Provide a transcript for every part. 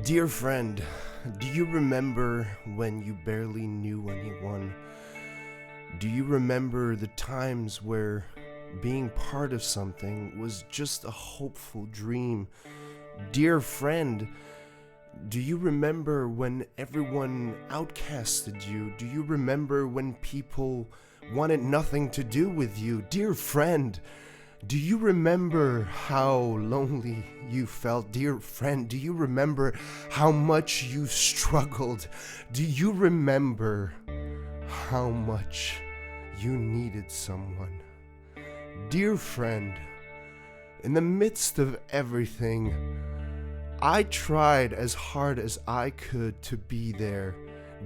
Dear friend, do you remember when you barely knew anyone? Do you remember the times where being part of something was just a hopeful dream? Dear friend, do you remember when everyone outcasted you? Do you remember when people wanted nothing to do with you? Dear friend, do you remember how lonely you felt? Dear friend, do you remember how much you struggled? Do you remember how much you needed someone? Dear friend, in the midst of everything, I tried as hard as I could to be there.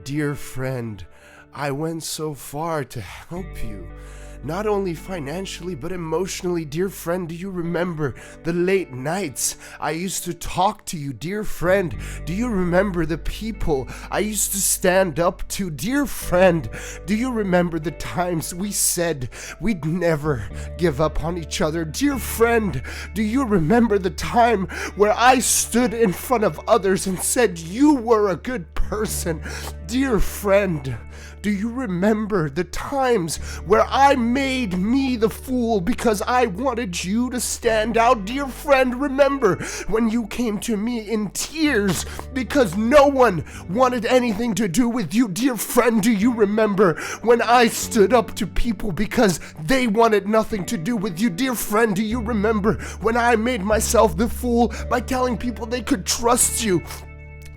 Dear friend, I went so far to help you. Not only financially, but emotionally. Dear friend, do you remember the late nights I used to talk to you? Dear friend, do you remember the people I used to stand up to? Dear friend, do you remember the times we said we'd never give up on each other? Dear friend, do you remember the time where I stood in front of others and said you were a good person? Dear friend, do you remember the times where I made me the fool because I wanted you to stand out? Dear friend, remember when you came to me in tears because no one wanted anything to do with you? Dear friend, do you remember when I stood up to people because they wanted nothing to do with you? Dear friend, do you remember when I made myself the fool by telling people they could trust you?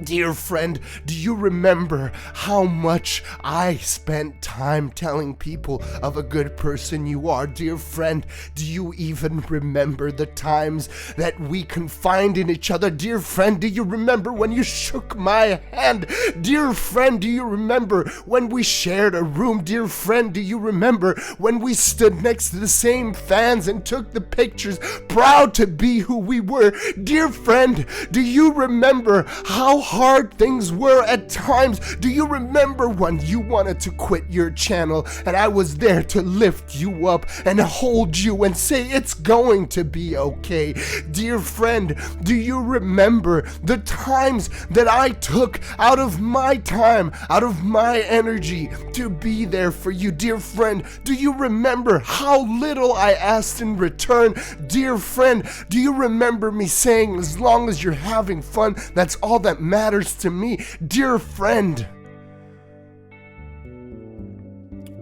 Dear friend, do you remember how much I spent time telling people of a good person you are? Dear friend, do you even remember the times that we confided in each other? Dear friend, do you remember when you shook my hand? Dear friend, do you remember when we shared a room? Dear friend, do you remember when we stood next to the same fans and took the pictures, proud to be who we were? Dear friend, do you remember how hard things were at times? Do you remember when you wanted to quit your channel and I was there to lift you up and hold you and say it's going to be okay? Dear friend, do you remember the times that I took out of my time, out of my energy to be there for you? Dear friend, do you remember how little I asked in return? Dear friend, do you remember me saying as long as you're having fun, that's all that matters to me? Dear friend,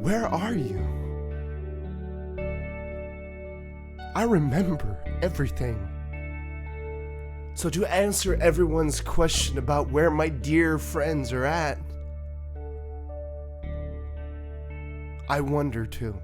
where are you? I remember everything. So to answer everyone's question about where my dear friends are at, I wonder too.